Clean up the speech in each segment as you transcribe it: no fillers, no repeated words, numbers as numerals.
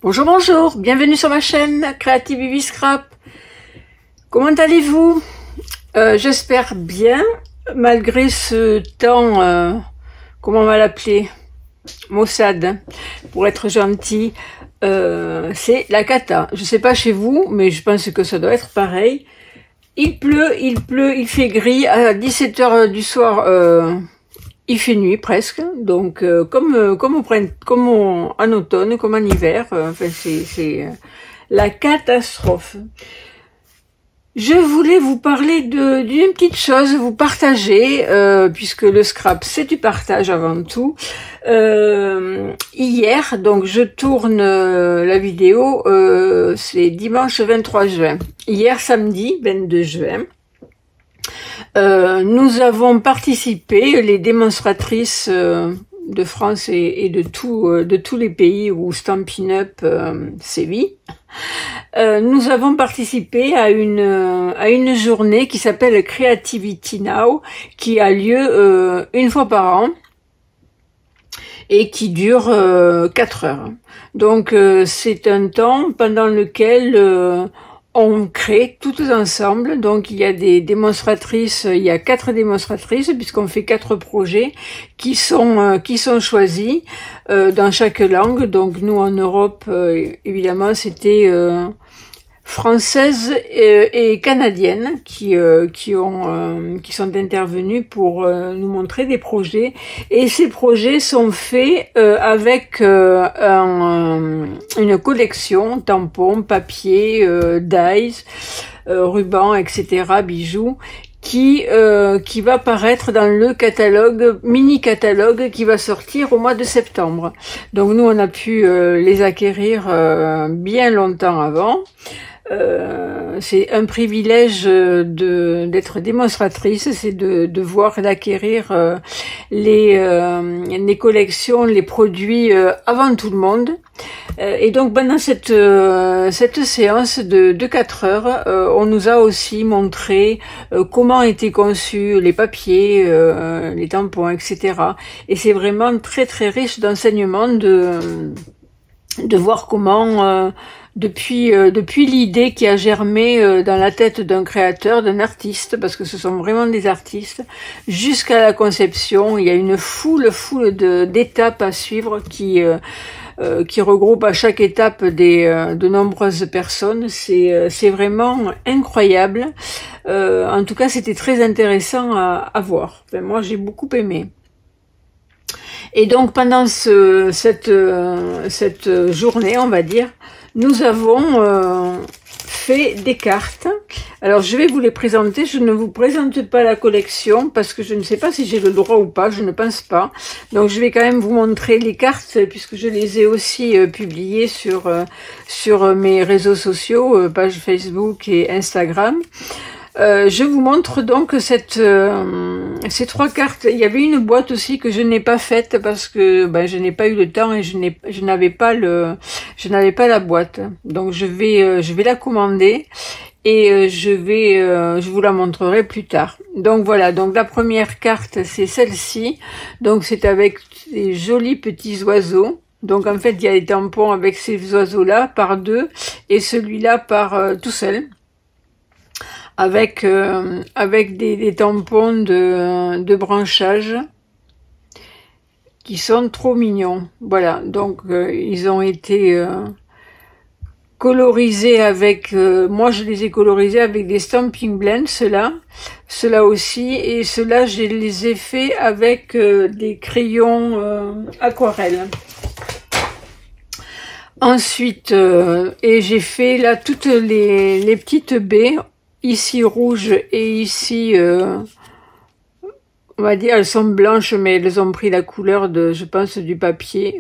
Bonjour, bonjour, bienvenue sur ma chaîne Creative Baby Scrap. Comment allez-vous? J'espère bien, malgré ce temps, comment on va l'appeler, maussade, pour être gentil. C'est la cata. Je sais pas chez vous, mais je pense que ça doit être pareil. Il pleut, il fait gris. À 17h du soir, il fait nuit presque. Donc, comme en automne, comme en hiver, enfin, c'est la catastrophe. Je voulais vous parler d'une petite chose, vous partager, puisque le scrap c'est du partage avant tout. Hier, donc je tourne la vidéo, c'est dimanche 23 juin. Hier samedi 22 juin, nous avons participé, les démonstratrices de France et de tous les pays où Stampin' Up sévit. Nous avons participé à une journée qui s'appelle Creativity Now, qui a lieu une fois par an et qui dure 4 heures. Donc c'est un temps pendant lequel on crée toutes ensemble. Donc il y a des démonstratrices, il y a 4 démonstratrices puisqu'on fait 4 projets qui sont choisis dans chaque langue. Donc nous en Europe, évidemment, c'était françaises et canadiennes qui sont intervenues pour nous montrer des projets, et ces projets sont faits avec une collection tampons, papier, dies, rubans, etc., bijoux, qui va paraître dans le catalogue, mini catalogue qui va sortir au mois de septembre. Donc nous on a pu les acquérir bien longtemps avant. C'est un privilège d'être démonstratrice, c'est de voir, d'acquérir les collections, les produits avant tout le monde. Et donc pendant cette séance de 4 heures, on nous a aussi montré comment étaient conçus les papiers, les tampons, etc. Et c'est vraiment très très riche d'enseignements de voir comment depuis l'idée qui a germé dans la tête d'un créateur, d'un artiste, parce que ce sont vraiment des artistes, jusqu'à la conception, il y a une foule d'étapes à suivre qui regroupe à chaque étape de nombreuses personnes. C'est vraiment incroyable. En tout cas, c'était très intéressant à voir. Enfin, moi, j'ai beaucoup aimé. Et donc, pendant cette journée, on va dire, nous avons fait des cartes. Alors, je vais vous les présenter. Je ne vous présente pas la collection parce que je ne sais pas si j'ai le droit ou pas. Je ne pense pas. Donc, je vais quand même vous montrer les cartes puisque je les ai aussi publiées sur mes réseaux sociaux, page Facebook et Instagram. Je vous montre donc ces 3 cartes. Il y avait une boîte aussi que je n'ai pas faite parce que je n'ai pas eu le temps et je n'avais pas la boîte. Donc je vais la commander et je vous la montrerai plus tard. Donc voilà, donc la première carte c'est celle-ci. Donc c'est avec des jolis petits oiseaux. Donc en fait il y a les tampons avec ces oiseaux-là par 2 et celui-là par tout seul. Avec des tampons de branchage qui sont trop mignons. Voilà, donc ils ont été colorisés avec, moi je les ai colorisés avec des Stampin' Blends, ceux-là aussi, et ceux-là je les ai faits avec des crayons aquarelle. Ensuite, et j'ai fait là toutes les petites baies, ici rouge et ici on va dire elles sont blanches mais elles ont pris la couleur de, je pense, du papier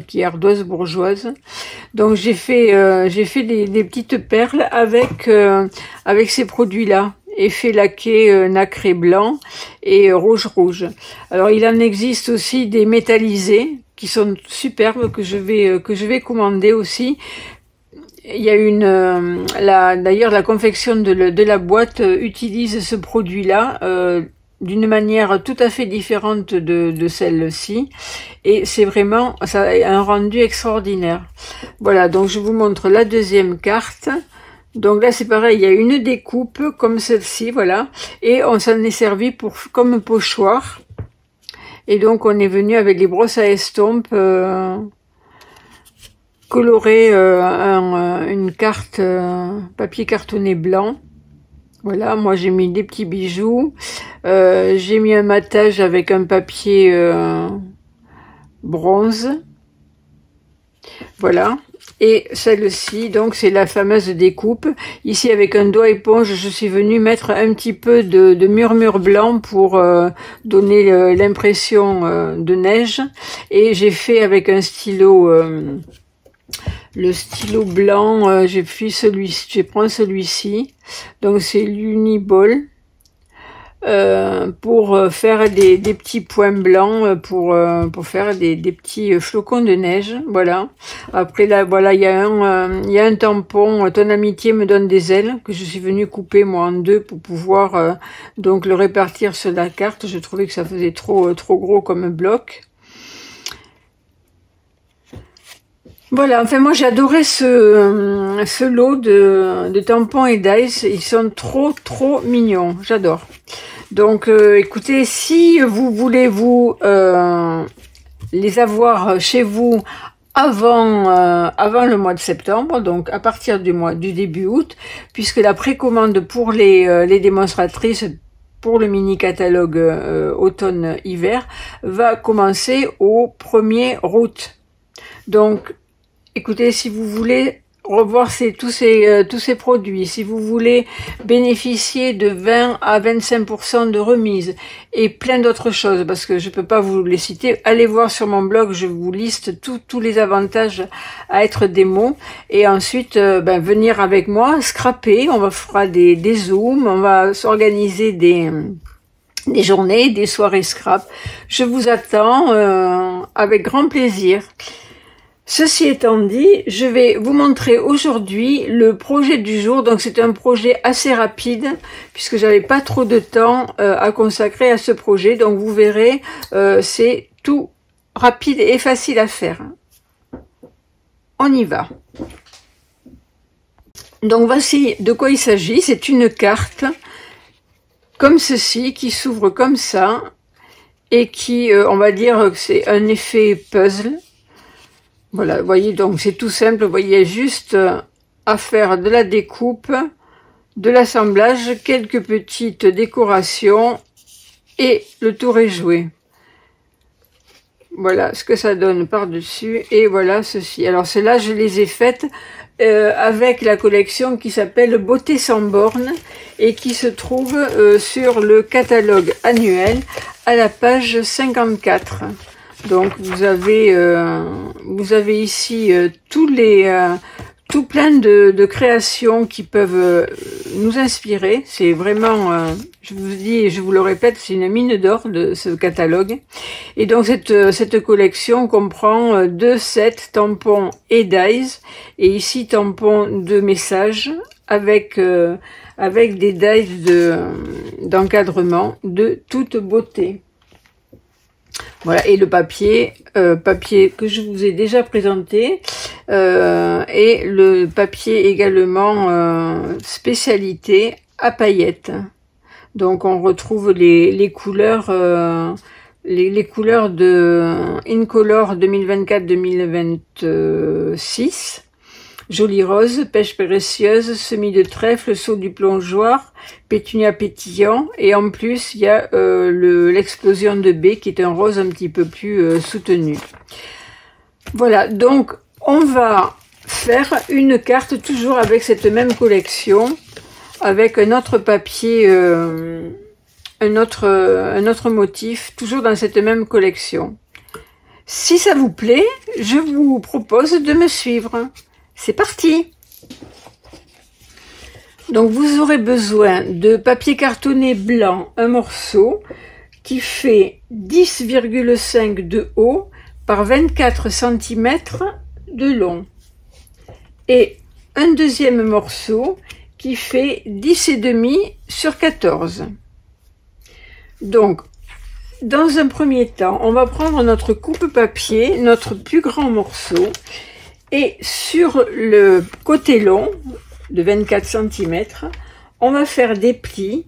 qui est ardoise bourgeoise. Donc j'ai fait des petites perles avec ces produits là, effet laqué nacré blanc et rouge. Alors il en existe aussi des métallisés qui sont superbes que je vais commander aussi. Il y a d'ailleurs la confection de la boîte utilise ce produit-là d'une manière tout à fait différente de celle-ci. Et c'est vraiment, ça a un rendu extraordinaire. Voilà, donc je vous montre la deuxième carte. Donc là c'est pareil, il y a une découpe comme celle-ci, voilà. Et on s'en est servi pour comme pochoir. Et donc on est venu avec les brosses à estompe colorer une carte papier cartonné blanc. Voilà, moi j'ai mis des petits bijoux, j'ai mis un matage avec un papier bronze, voilà. Et celle-ci, donc c'est la fameuse découpe. Ici avec un doigt éponge, je suis venue mettre un petit peu de murmure blanc pour donner l'impression de neige. Et j'ai fait avec un stylo, le stylo blanc, j'ai pris celui-ci, je prends celui-ci. Donc c'est l'Uniball. Pour faire des petits points blancs pour faire des petits flocons de neige, voilà. Après là, voilà, il y a un tampon, ton amitié me donne des ailes, que je suis venue couper moi en deux pour pouvoir donc le répartir sur la carte. Je trouvais que ça faisait trop gros comme bloc. Voilà, enfin moi j'ai adoré ce lot de tampons et dice, ils sont trop mignons, j'adore. Donc écoutez, si vous voulez vous les avoir chez vous avant le mois de septembre, donc à partir du début août, puisque la précommande pour les démonstratrices pour le mini catalogue automne-hiver va commencer au 1er août. Donc écoutez, si vous voulez revoir tous ces produits, si vous voulez bénéficier de 20 à 25% de remise et plein d'autres choses, parce que je peux pas vous les citer, allez voir sur mon blog, je vous liste tous les avantages à être démo, et ensuite venir avec moi, scraper, on fera des zooms, on va s'organiser des journées, des soirées scrap. Je vous attends avec grand plaisir. Ceci étant dit, je vais vous montrer aujourd'hui le projet du jour. Donc c'est un projet assez rapide puisque j'avais pas trop de temps à consacrer à ce projet. Donc vous verrez, c'est tout rapide et facile à faire. On y va. Donc voici de quoi il s'agit. C'est une carte comme ceci qui s'ouvre comme ça et qui, on va dire que c'est un effet puzzle. Voilà, vous voyez, donc c'est tout simple, vous voyez, juste à faire de la découpe, de l'assemblage, quelques petites décorations et le tour est joué. Voilà ce que ça donne par-dessus et voilà ceci. Alors celles-là, je les ai faites avec la collection qui s'appelle Beauté sans bornes et qui se trouve sur le catalogue annuel à la page 54. Donc vous avez ici tout plein de créations qui peuvent nous inspirer. C'est vraiment, je vous dis et je vous le répète, c'est une mine d'or de ce catalogue. Et donc cette collection comprend 2 sets tampons et dies, et ici tampons de messages avec des dies d'encadrement de toute beauté. Voilà, et le papier que je vous ai déjà présenté, et le papier également spécialité à paillettes. Donc on retrouve les couleurs, les couleurs de Incolor 2024-2026. Jolie rose, pêche précieuse, semis de trèfle, saut du plongeoir, pétunia pétillant, et en plus il y a l'explosion de baie qui est un rose un petit peu plus soutenu. Voilà, donc on va faire une carte toujours avec cette même collection, avec un autre papier, un autre motif, toujours dans cette même collection. Si ça vous plaît, je vous propose de me suivre. C'est parti! Donc vous aurez besoin de papier cartonné blanc, un morceau qui fait 10,5 de haut par 24 cm de long. Et un deuxième morceau qui fait 10,5 sur 14. Donc, dans un premier temps, on va prendre notre coupe-papier, notre plus grand morceau, et sur le côté long de 24 cm, on va faire des plis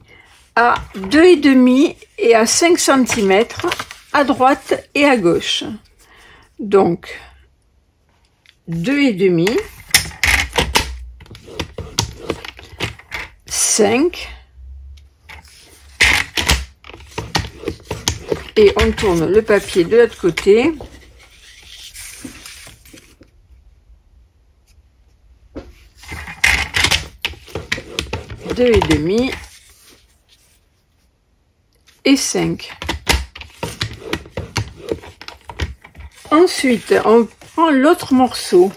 à 2,5 et à 5 cm à droite et à gauche. Donc, 2,5, 5, et on tourne le papier de l'autre côté. Deux et demi et 5. Ensuite, on prend l'autre morceau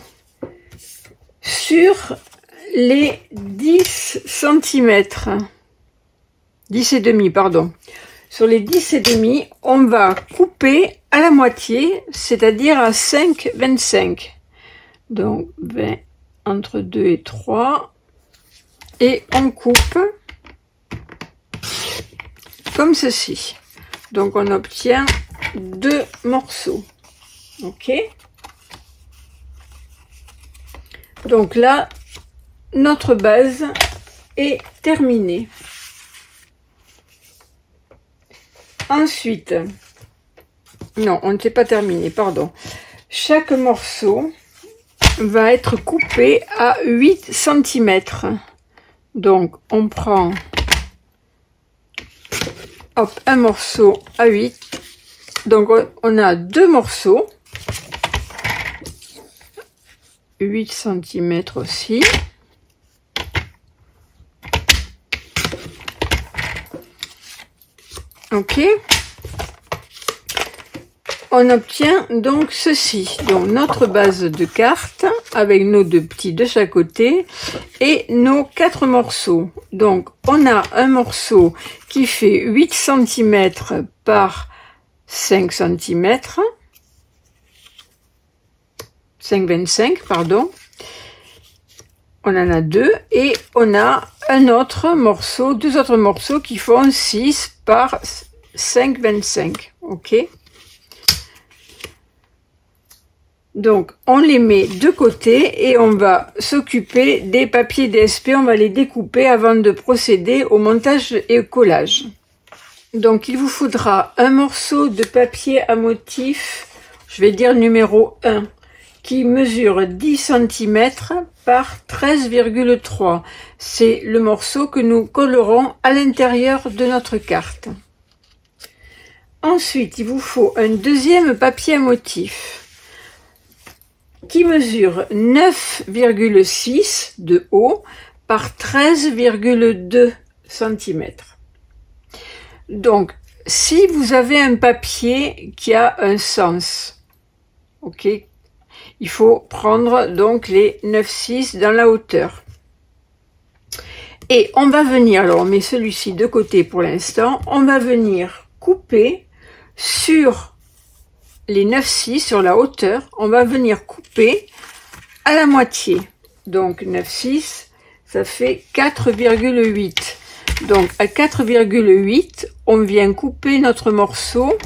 sur les 10 cm, 10 et demi, pardon. Sur les 10 et demi, on va couper à la moitié, c'est-à-dire à 5,25. Donc 20 entre 2 et 3. Et on coupe comme ceci. Donc on obtient 2 morceaux. Ok. Donc là, notre base est terminée. Ensuite, non, on ne s'est pas terminé, pardon. Chaque morceau va être coupé à 8 cm. Donc, on prend hop, un morceau à 8. Donc, on a 2 morceaux. 8 cm aussi. Ok. On obtient donc ceci. Donc, notre base de carte avec nos 2 petits de chaque côté et nos 4 morceaux. Donc, on a un morceau qui fait 8 cm par 5 cm. 5,25, pardon. On en a 2 et on a un autre morceau, 2 autres morceaux qui font 6 par 5,25. Ok. Donc, on les met de côté et on va s'occuper des papiers DSP. On va les découper avant de procéder au montage et au collage. Donc, il vous faudra un morceau de papier à motif, je vais dire numéro 1, qui mesure 10 cm par 13,3. C'est le morceau que nous collerons à l'intérieur de notre carte. Ensuite, il vous faut un deuxième papier à motif qui mesure 9,6 de haut par 13,2 cm. Donc, si vous avez un papier qui a un sens, ok, il faut prendre donc les 9,6 dans la hauteur. Et on va venir, alors on met celui-ci de côté pour l'instant, on va venir couper sur les 9,6 sur la hauteur, on va venir couper à la moitié. Donc 9,6, ça fait 4,8. Donc à 4,8, on vient couper notre morceau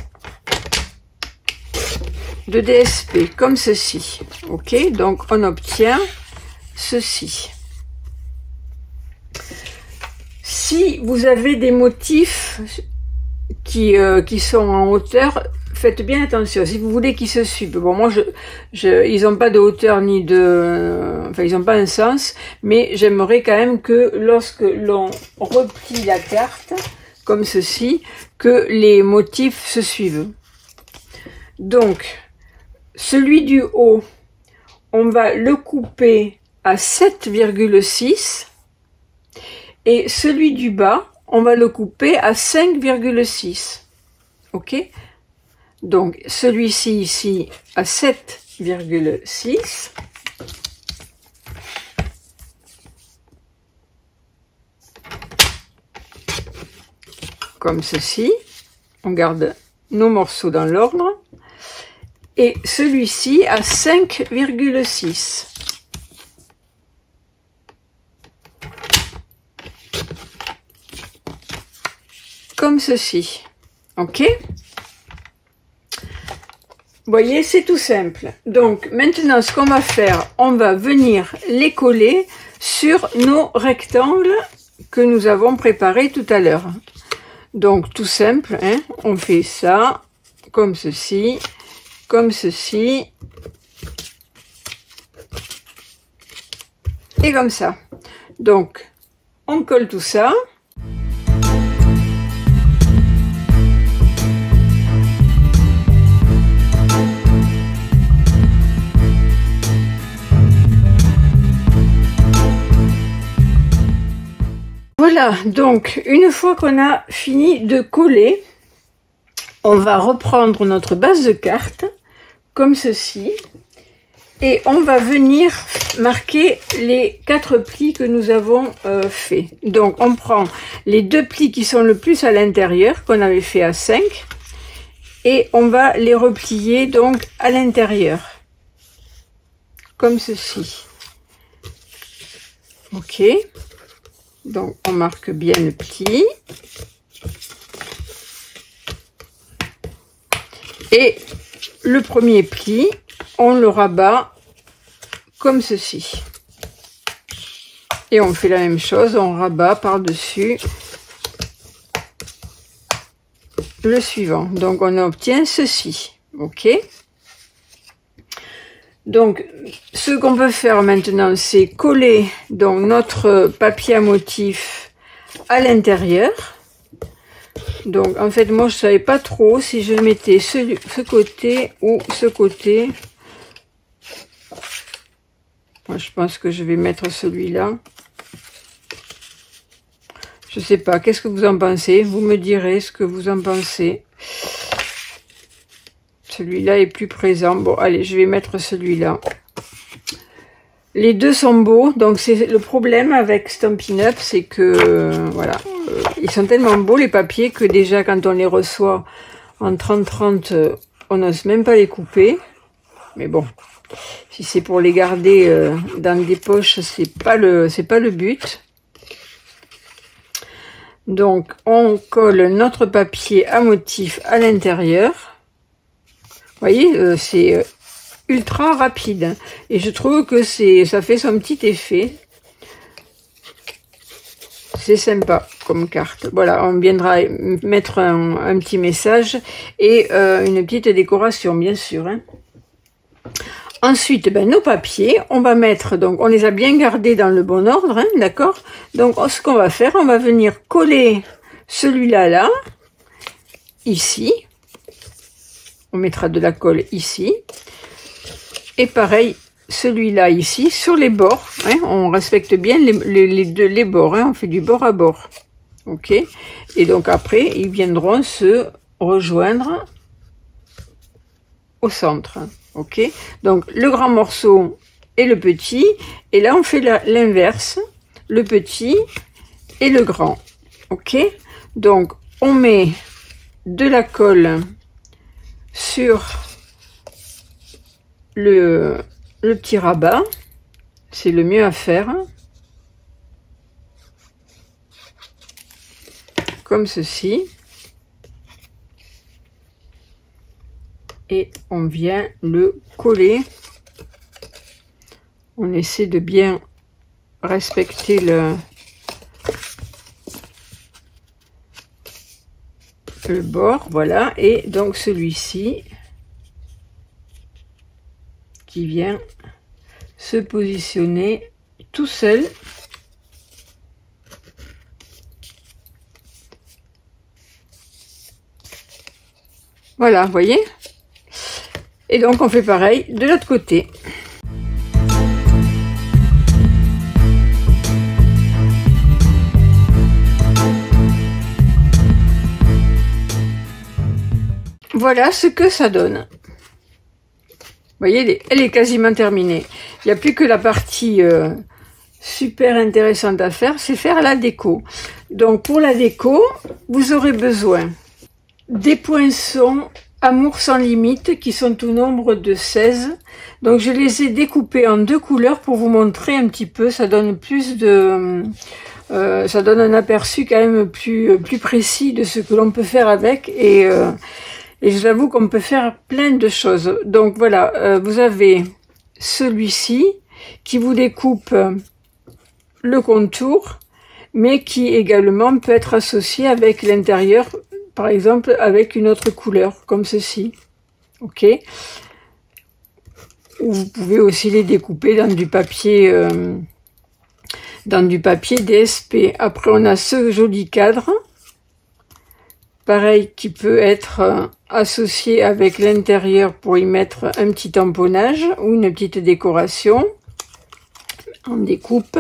de DSP comme ceci. Ok, donc on obtient ceci. Si vous avez des motifs qui sont en hauteur, faites bien attention. Si vous voulez qu'ils se suivent, bon moi ils n'ont pas de hauteur ni de, enfin ils n'ont pas un sens, mais j'aimerais quand même que lorsque l'on replie la carte comme ceci, que les motifs se suivent. Donc celui du haut, on va le couper à 7,6 et celui du bas, on va le couper à 5,6. Ok? Donc, celui-ci ici à 7,6. Comme ceci. On garde nos morceaux dans l'ordre. Et celui-ci à 5,6. Comme ceci. Ok? Vous voyez, c'est tout simple. Donc, maintenant, ce qu'on va faire, on va venir les coller sur nos rectangles que nous avons préparés tout à l'heure. Donc, tout simple, hein, on fait ça, comme ceci, et comme ça. Donc, on colle tout ça. Voilà, donc une fois qu'on a fini de coller, on va reprendre notre base de cartes, comme ceci, et on va venir marquer les 4 plis que nous avons fait. Donc on prend les 2 plis qui sont le plus à l'intérieur, qu'on avait fait à 5, et on va les replier donc à l'intérieur, comme ceci. Ok. Donc, on marque bien le pli. Et le premier pli, on le rabat comme ceci. Et on fait la même chose, on rabat par-dessus le suivant. Donc, on obtient ceci. Ok? Donc, ce qu'on peut faire maintenant, c'est coller donc notre papier à motif à l'intérieur. Donc, en fait, moi, je savais pas trop si je mettais ce côté ou ce côté. Moi, je pense que je vais mettre celui-là. Je sais pas. Qu'est-ce que vous en pensez? Vous me direz ce que vous en pensez. Celui-là est plus présent. Bon, allez, je vais mettre celui-là. Les deux sont beaux. Donc, c'est le problème avec Stampin' Up, c'est que, voilà, ils sont tellement beaux, les papiers, que déjà, quand on les reçoit en 30-30, on n'ose même pas les couper. Mais bon, si c'est pour les garder dans des poches, c'est pas le but. Donc, on colle notre papier à motif à l'intérieur. Vous voyez, c'est ultra rapide. Et je trouve que ça fait son petit effet. C'est sympa comme carte. Voilà, on viendra mettre un petit message et une petite décoration, bien sûr. Hein. Ensuite, ben, nos papiers, on va mettre, donc on les a bien gardés dans le bon ordre, hein, d'accord? Donc, ce qu'on va faire, on va venir coller celui-là, là, ici. On mettra de la colle ici. Et pareil, celui-là ici, sur les bords. Hein, on respecte bien les bords. Hein, on fait du bord à bord. Ok. Et donc après, ils viendront se rejoindre au centre. Ok. Donc le grand morceau et le petit. Et là, on fait l'inverse. Le petit et le grand. Ok. Donc, on met de la colle sur le petit rabat, c'est le mieux à faire, comme ceci, et on vient le coller. On essaie de bien respecter le bord, voilà, et donc celui-ci qui vient se positionner tout seul. Voilà, vous voyez? Et donc on fait pareil de l'autre côté. Voilà ce que ça donne. Vous voyez, elle est quasiment terminée. Il n'y a plus que la partie super intéressante à faire, c'est faire la déco. Donc pour la déco, vous aurez besoin des poinçons Amour sans limite qui sont au nombre de 16. Donc je les ai découpés en 2 couleurs pour vous montrer un petit peu, ça donne plus de ça donne un aperçu quand même plus précis de ce que l'on peut faire avec, et je vous avoue qu'on peut faire plein de choses. Donc voilà, vous avez celui-ci qui vous découpe le contour, mais qui également peut être associé avec l'intérieur, par exemple avec une autre couleur, comme ceci. Ok. Ou vous pouvez aussi les découper dans du papier DSP. Après, on a ce joli cadre, pareil, qui peut être associé avec l'intérieur pour y mettre un petit tamponnage ou une petite décoration. On découpe.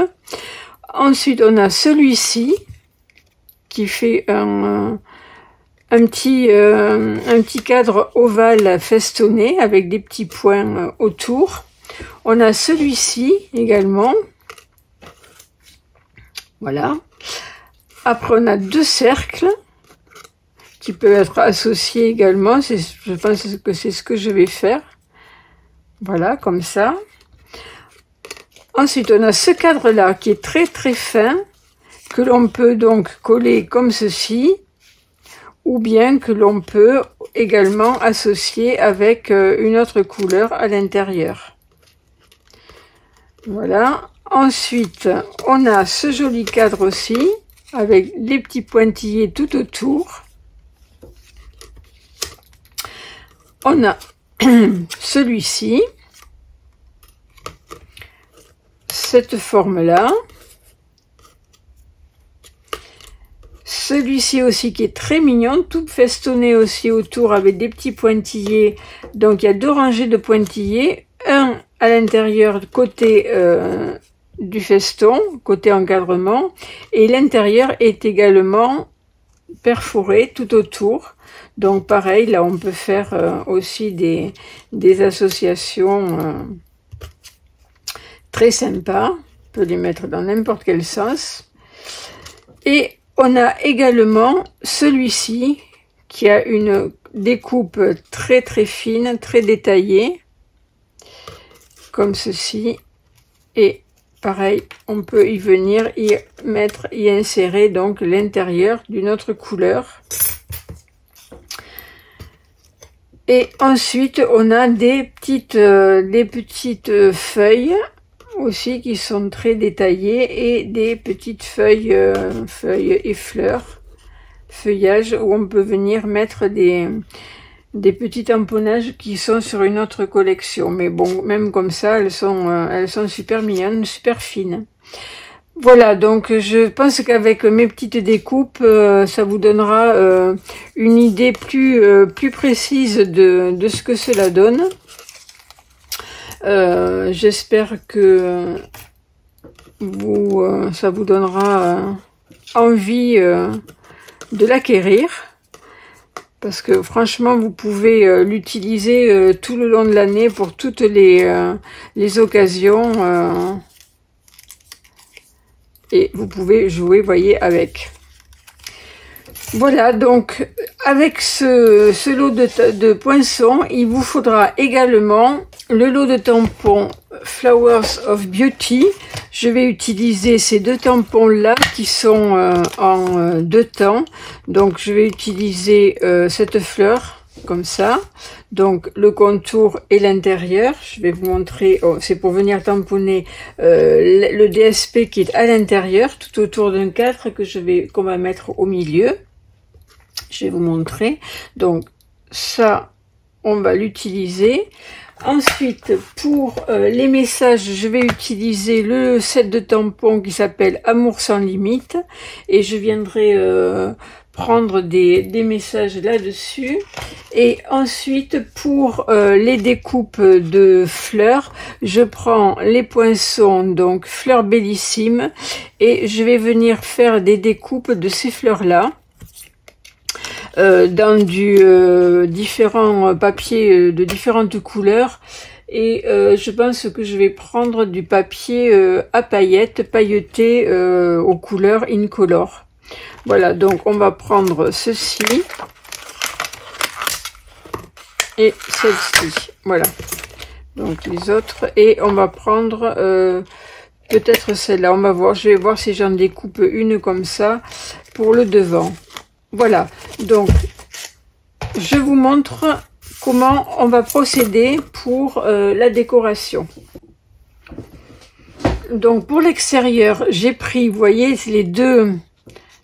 Ensuite, on a celui-ci qui fait un petit cadre ovale festonné avec des petits points autour. On a celui-ci également. Voilà. Après, on a deux cercles qui peuvent être associés également. Je pense que c'est ce que je vais faire. Voilà, comme ça. Ensuite, on a ce cadre-là qui est très très fin, que l'on peut donc coller comme ceci, ou bien que l'on peut également associer avec une autre couleur à l'intérieur. Voilà. Ensuite, on a ce joli cadre aussi, avec des petits pointillés tout autour. On a celui-ci, cette forme-là. Celui-ci aussi qui est très mignon, tout festonné aussi autour avec des petits pointillés. Donc il y a deux rangées de pointillés, un à l'intérieur côté du feston, côté encadrement, et l'intérieur est également perforé tout autour. Donc pareil, là on peut faire aussi des associations très sympas. On peut les mettre dans n'importe quel sens. Et on a également celui-ci qui a une découpe très très fine, très détaillée, comme ceci. Et pareil, on peut y venir y insérer donc l'intérieur d'une autre couleur. Et ensuite, on a des petites feuilles aussi qui sont très détaillées, et des petites feuilles et fleurs, feuillages, où on peut venir mettre des petits tamponnages qui sont sur une autre collection. Mais bon, même comme ça, elles sont super mignonnes, super fines. Voilà, donc je pense qu'avec mes petites découpes, ça vous donnera une idée plus précise de ce que cela donne. J'espère que ça vous donnera envie de l'acquérir, parce que franchement vous pouvez l'utiliser tout le long de l'année pour toutes les occasions, et vous pouvez jouer, voyez, avec. Voilà, donc avec ce lot de poinçons, il vous faudra également le lot de tampons Flowers of Beauty. Je vais utiliser ces deux tampons là qui sont en deux temps. Donc je vais utiliser cette fleur comme ça, donc le contour et l'intérieur. Je vais vous montrer, c'est pour venir tamponner le DSP qui est à l'intérieur, tout autour d'un cadre qu'on va mettre au milieu. Je vais vous montrer. Donc ça, on va l'utiliser. Ensuite, pour les messages, je vais utiliser le set de tampons qui s'appelle Amour sans limite, et je viendrai prendre des messages là-dessus. Et ensuite, pour les découpes de fleurs, je prends les poinçons, donc fleurs bellissimes, et je vais venir faire des découpes de ces fleurs-là. Dans différents papiers de différentes couleurs, et je pense que je vais prendre du papier à paillettes pailleté aux couleurs incolore. Voilà, donc on va prendre ceci et celle-ci, voilà, donc les autres, et on va prendre peut-être celle-là, on va voir. Je vais voir si j'en découpe une comme ça pour le devant. Voilà, donc je vous montre comment on va procéder pour la décoration. Donc pour l'extérieur, j'ai pris, vous voyez, les deux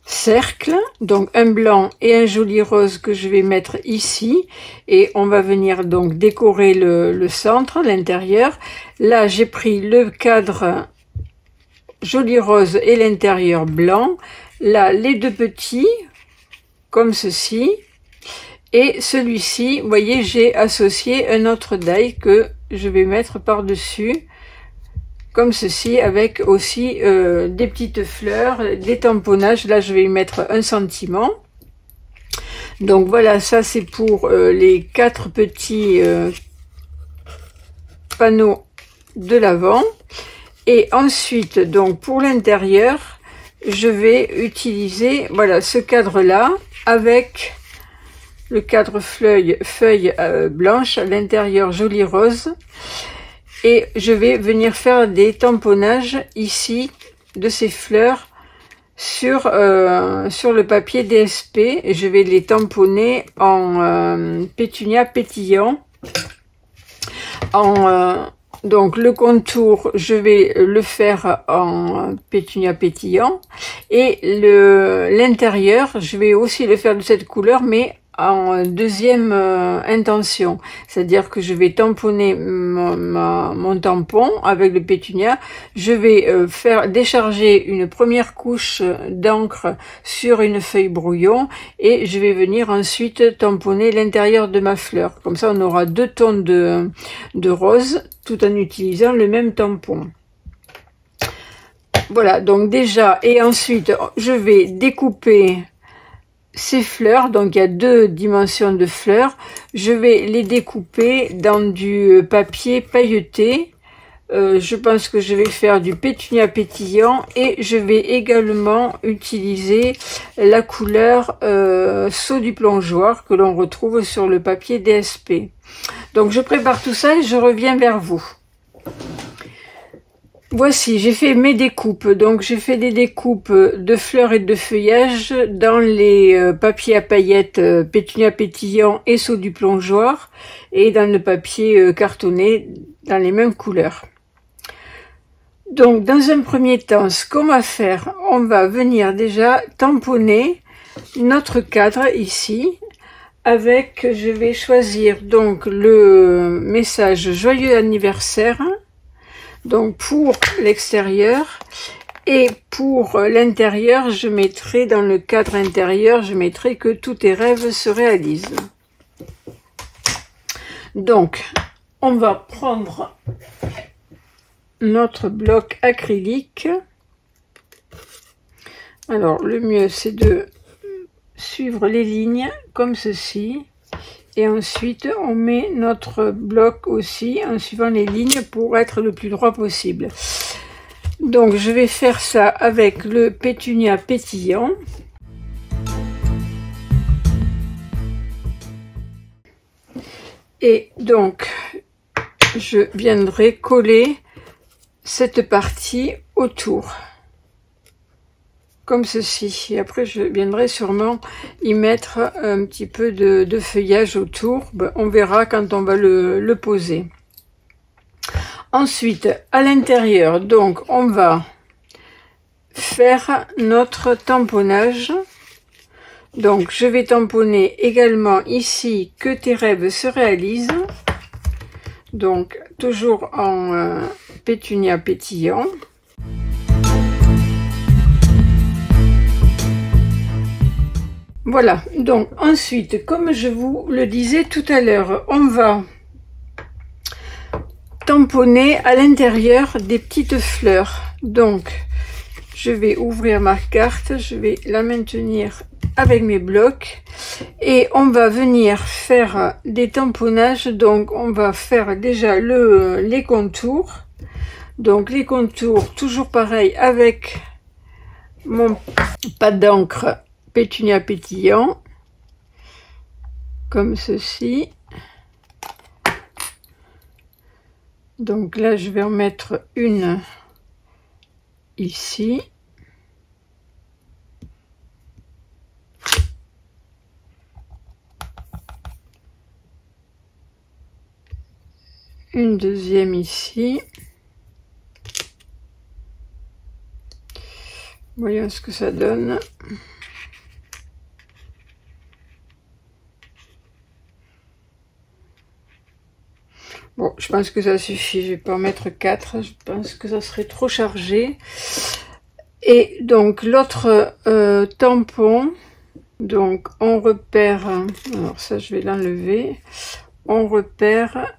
cercles, donc un blanc et un joli rose que je vais mettre ici, et on va venir donc décorer le centre, l'intérieur. Là j'ai pris le cadre joli rose et l'intérieur blanc, là les deux petits comme ceci, et celui-ci, vous voyez, j'ai associé un autre die que je vais mettre par dessus comme ceci, avec aussi des petites fleurs, des tamponnages. Là je vais y mettre un sentiment. Donc voilà, ça c'est pour les 4 petits panneaux de l'avant. Et ensuite, donc pour l'intérieur, je vais utiliser, voilà, ce cadre là avec le cadre feuille blanche, à l'intérieur joli rose. Et je vais venir faire des tamponnages ici de ces fleurs sur le papier DSP. Et je vais les tamponner en pétunia pétillant. Donc le contour, je vais le faire en pétunia pétillant. Et l'intérieur, je vais aussi le faire de cette couleur, mais en deuxième intention, c'est-à-dire que je vais tamponner mon tampon avec le pétunia. Je vais faire décharger une première couche d'encre sur une feuille brouillon et je vais venir ensuite tamponner l'intérieur de ma fleur. Comme ça on aura 2 tons de rose tout en utilisant le même tampon. Voilà, donc déjà, et ensuite je vais découper ces fleurs. Donc il y a 2 dimensions de fleurs, je vais les découper dans du papier pailleté. Je pense que je vais faire du pétunia pétillant et je vais également utiliser la couleur saut du plongeoir que l'on retrouve sur le papier DSP. Donc je prépare tout ça et je reviens vers vous. Voici, j'ai fait mes découpes. Donc j'ai fait des découpes de fleurs et de feuillages dans les papiers à paillettes pétunia pétillant et saut du plongeoir, et dans le papier cartonné dans les mêmes couleurs. Donc dans un premier temps, ce qu'on va faire, on va venir déjà tamponner notre cadre ici avec, je vais choisir donc le message joyeux anniversaire. Donc pour l'extérieur, et pour l'intérieur, je mettrai dans le cadre intérieur, je mettrai que tous tes rêves se réalisent. Donc on va prendre notre bloc acrylique. Alors le mieux c'est de suivre les lignes comme ceci. Et ensuite, on met notre bloc aussi en suivant les lignes pour être le plus droit possible. Donc, je vais faire ça avec le pétunia pétillant. Et donc, je viendrai coller cette partie autour. Comme ceci, et après je viendrai sûrement y mettre un petit peu de feuillage autour. Ben, on verra quand on va le poser. Ensuite, à l'intérieur, donc on va faire notre tamponnage. Donc je vais tamponner également ici que tes rêves se réalisent. Donc toujours en pétunia pétillant. Voilà, donc ensuite, comme je vous le disais tout à l'heure, on va tamponner à l'intérieur des petites fleurs. Donc, je vais ouvrir ma carte, je vais la maintenir avec mes blocs et on va venir faire des tamponnages. Donc, on va faire déjà les contours. Donc, les contours, toujours pareil avec mon pâte d'encre pétunia pétillant comme ceci. Donc là je vais en mettre une ici. Une deuxième ici. Voyons ce que ça donne. Bon, je pense que ça suffit, je vais pas en mettre 4, je pense que ça serait trop chargé. Et donc l'autre tampon, donc on repère, alors ça je vais l'enlever, on repère,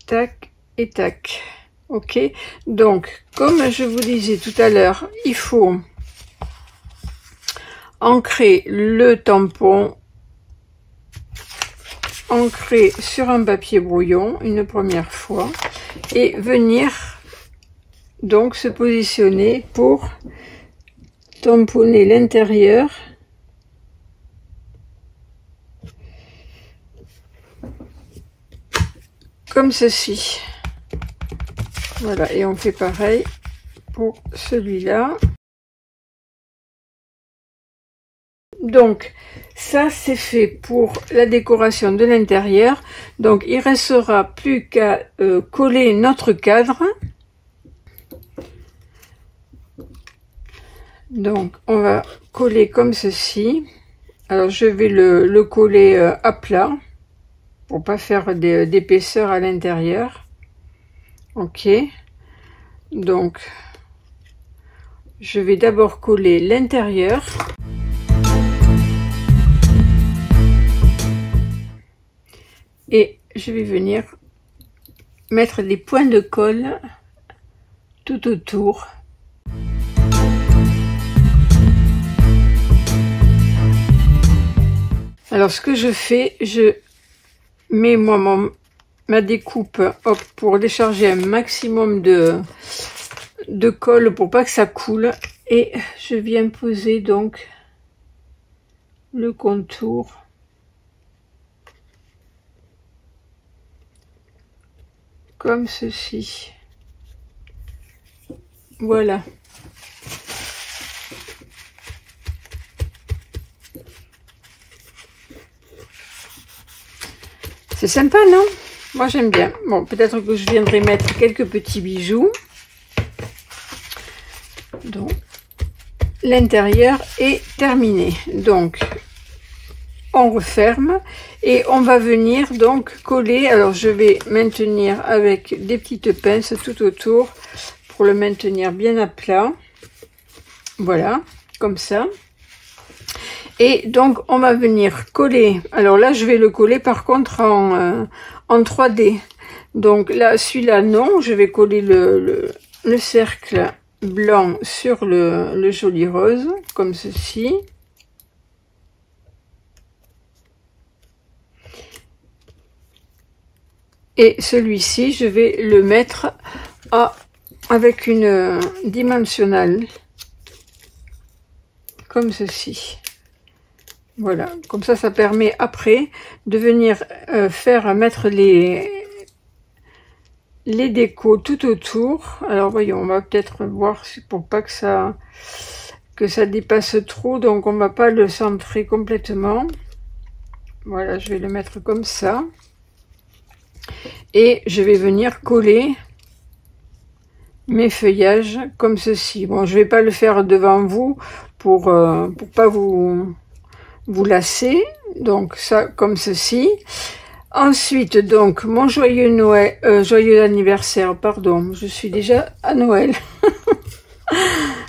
tac et tac. Ok, donc comme je vous disais tout à l'heure, il faut ancrer le tampon, ancrer sur un papier brouillon une première fois et venir donc se positionner pour tamponner l'intérieur comme ceci. Voilà, et on fait pareil pour celui-là. Donc ça c'est fait pour la décoration de l'intérieur. Donc il restera plus qu'à coller notre cadre. Donc on va coller comme ceci. Alors je vais le coller à plat pour pas faire d'épaisseur à l'intérieur. Ok, donc je vais d'abord coller l'intérieur. Et je vais venir mettre des points de colle tout autour. Alors ce que je fais, je mets moi ma découpe hop, pour décharger un maximum de colle pour pas que ça coule. Et je viens poser donc le contour. Comme ceci. Voilà. C'est sympa, non? Moi j'aime bien. Bon, peut-être que je viendrai mettre quelques petits bijoux. Donc, l'intérieur est terminé. Donc, on referme et on va venir donc coller. Alors je vais maintenir avec des petites pinces tout autour pour le maintenir bien à plat. Voilà, comme ça. Et donc on va venir coller. Alors là je vais le coller par contre en 3D. Donc là celui-là non, je vais coller le cercle blanc sur le joli rose comme ceci. Et celui-ci, je vais le mettre avec une dimensionnelle, comme ceci. Voilà, comme ça permet après de venir mettre les décos tout autour. Alors voyons, on va peut-être voir pour pas que ça dépasse trop, donc on va pas le centrer complètement. Voilà, je vais le mettre comme ça. Et je vais venir coller mes feuillages comme ceci. Bon, je vais pas le faire devant vous pour pas vous lasser. Donc ça comme ceci. Ensuite donc mon joyeux Noël, joyeux anniversaire, pardon, je suis déjà à Noël.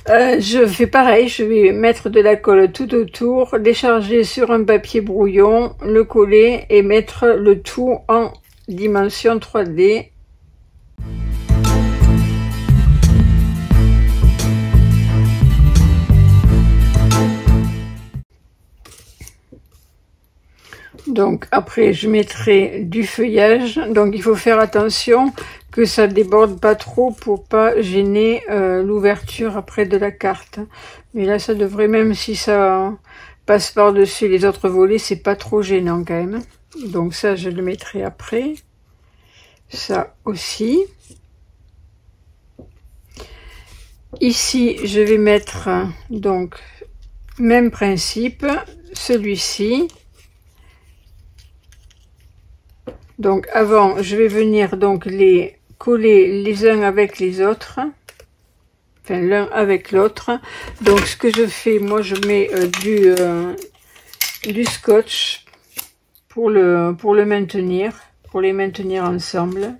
Je fais pareil, je vais mettre de la colle tout autour, décharger sur un papier brouillon, le coller et mettre le tout en dimension 3D. Donc après je mettrai du feuillage, donc il faut faire attention que ça déborde pas trop pour pas gêner l'ouverture après de la carte. Mais là ça devrait, même si ça passe par dessus les autres volets, c'est pas trop gênant quand même. Donc ça je le mettrai après, ça aussi. Ici, je vais mettre donc même principe, celui-ci. Donc avant, je vais venir donc les coller les uns avec les autres, enfin l'un avec l'autre. Donc ce que je fais, moi je mets du scotch pour le maintenir, pour les maintenir ensemble.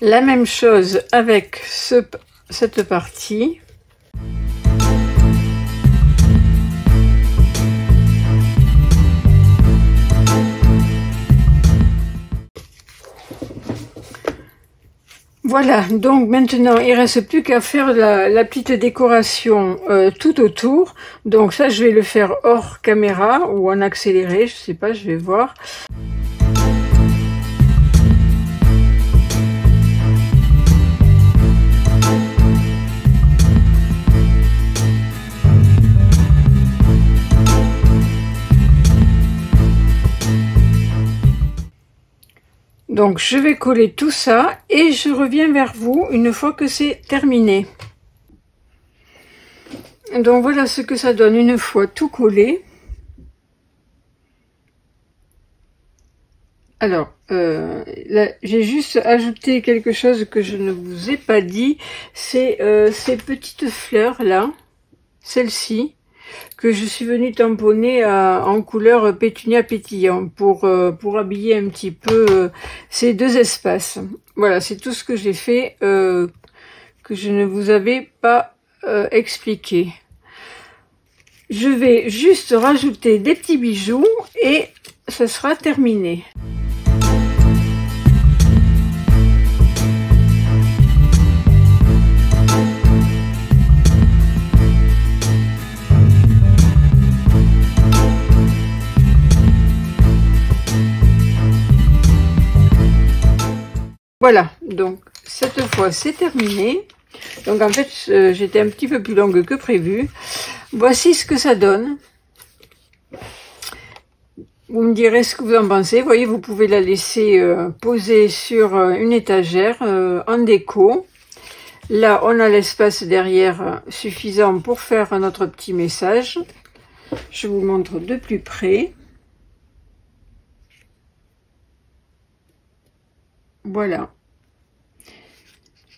La même chose avec cette partie. Voilà, donc maintenant il reste plus qu'à faire la petite décoration tout autour. Donc ça je vais le faire hors caméra ou en accéléré, je sais pas, je vais voir. Donc je vais coller tout ça et je reviens vers vous une fois que c'est terminé. Donc voilà ce que ça donne une fois tout collé. Alors, là, j'ai juste ajouté quelque chose que je ne vous ai pas dit, c'est ces petites fleurs là, celles-ci, que je suis venue tamponner en couleur pétunia pétillant pour habiller un petit peu ces deux espaces. Voilà, c'est tout ce que j'ai fait que je ne vous avais pas expliqué. Je vais juste rajouter des petits bijoux et ça sera terminé. Voilà, donc cette fois c'est terminé. Donc en fait j'étais un petit peu plus longue que prévu. Voici ce que ça donne. Vous me direz ce que vous en pensez. Vous voyez, vous pouvez la laisser poser sur une étagère en déco. Là on a l'espace derrière suffisant pour faire notre petit message. Je vous montre de plus près. Voilà.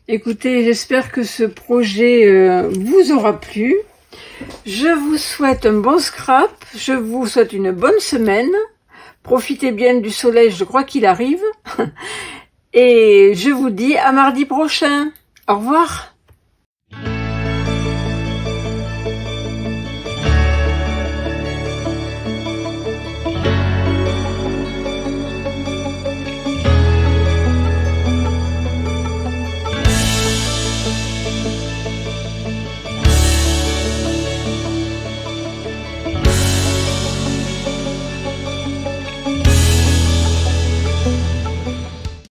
Écoutez, j'espère que ce projet vous aura plu. Je vous souhaite un bon scrap. Je vous souhaite une bonne semaine. Profitez bien du soleil, je crois qu'il arrive. Et je vous dis à mardi prochain. Au revoir.